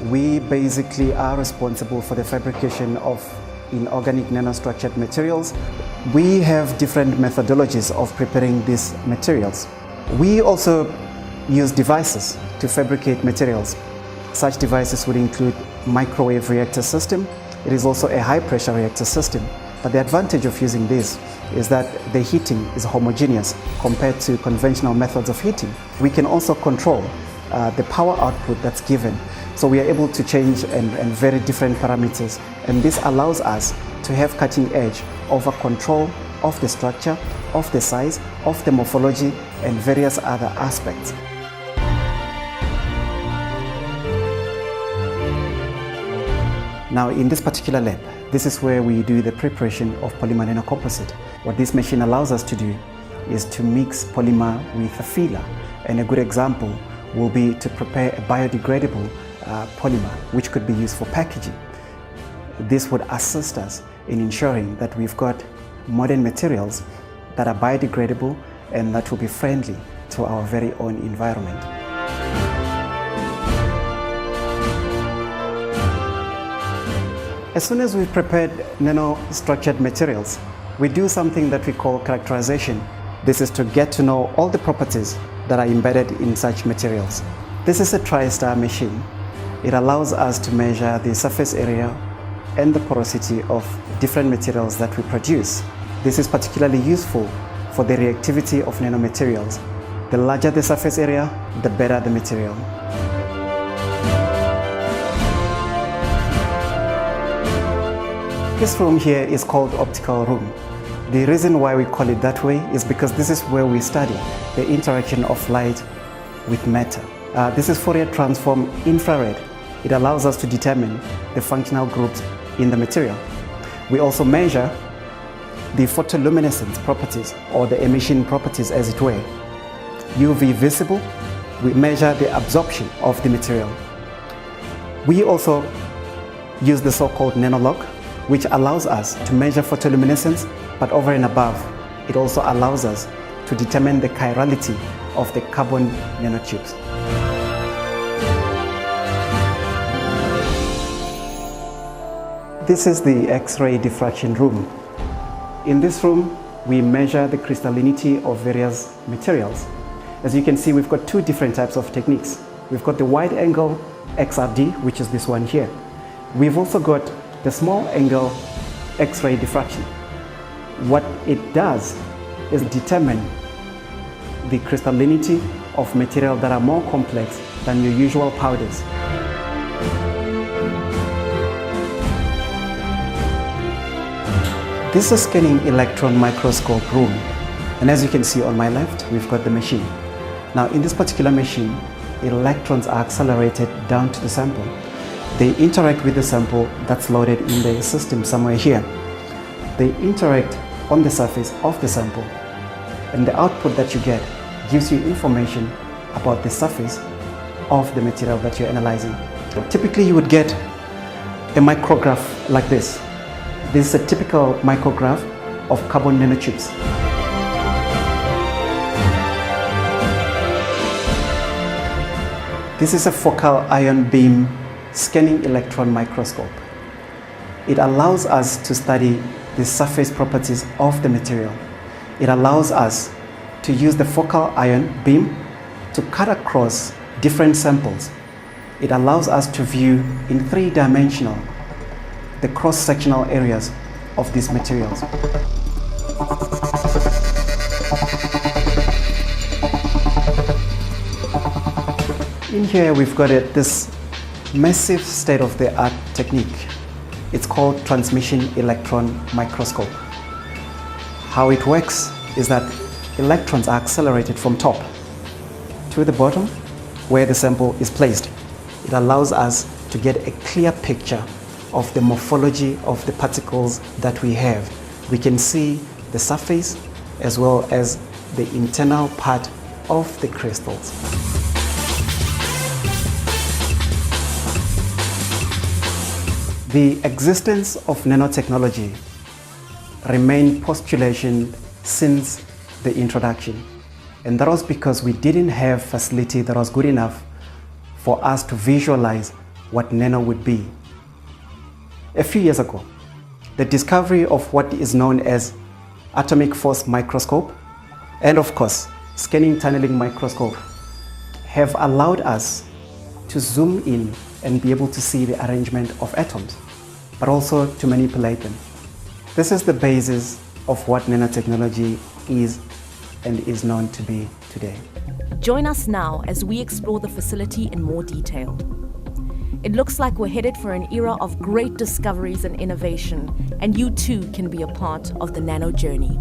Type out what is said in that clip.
We basically are responsible for the fabrication of inorganic nanostructured materials. We have different methodologies of preparing these materials. We also use devices to fabricate materials. Such devices would include microwave reactor system. It is also a high pressure reactor system. But the advantage of using this is that the heating is homogeneous compared to conventional methods of heating. We can also control the power output that's given. So we are able to change and vary different parameters, and this allows us to have cutting edge over control of the structure, of the size, of the morphology, and various other aspects. Now in this particular lab, this is where we do the preparation of polymer nanocomposite. What this machine allows us to do is to mix polymer with a filler, and a good example will be to prepare a biodegradable polymer which could be used for packaging. This would assist us in ensuring that we've got modern materials that are biodegradable and that will be friendly to our very own environment. As soon as we've prepared nanostructured materials, we do something that we call characterization. This is to get to know all the properties that are embedded in such materials. This is a TriStar machine. It allows us to measure the surface area and the porosity of different materials that we produce. This is particularly useful for the reactivity of nanomaterials. The larger the surface area, the better the material. This room here is called optical room. The reason why we call it that way is because this is where we study the interaction of light with matter. This is Fourier transform infrared. It allows us to determine the functional groups in the material. We also measure the photoluminescence properties, or the emission properties as it were. UV visible, we measure the absorption of the material. We also use the so-called nanolog, which allows us to measure photoluminescence, but over and above, it also allows us to determine the chirality of the carbon nanotubes. This is the X-ray diffraction room. In this room, we measure the crystallinity of various materials. As you can see, we've got two different types of techniques. We've got the wide angle XRD, which is this one here. We've also got the small angle X-ray diffraction. What it does is determine the crystallinity of material that are more complex than your usual powders. This is a scanning electron microscope room, and as you can see on my left, we've got the machine. Now in this particular machine, electrons are accelerated down to the sample. They interact with the sample that's loaded in the system somewhere here. They interact on the surface of the sample, and the output that you get gives you information about the surface of the material that you're analyzing. Typically you would get a micrograph like this. This is a typical micrograph of carbon nanotubes. This is a focal ion beam scanning electron microscope. It allows us to study the surface properties of the material. It allows us to use the focal ion beam to cut across different samples. It allows us to view in three-dimensional the cross-sectional areas of these materials. In here we've got this massive state-of-the-art technique. It's called transmission electron microscope. How it works is that electrons are accelerated from top to the bottom where the sample is placed. It allows us to get a clear picture of the morphology of the particles that we have. We can see the surface as well as the internal part of the crystals. The existence of nanotechnology remained postulation since the introduction, and that was because we didn't have facility that was good enough for us to visualize what nano would be. A few years ago, the discovery of what is known as atomic force microscope and of course scanning tunneling microscope have allowed us to zoom in and be able to see the arrangement of atoms, but also to manipulate them. This is the basis of what nanotechnology is and is known to be today. Join us now as we explore the facility in more detail. It looks like we're headed for an era of great discoveries and innovation, and you too can be a part of the nano journey.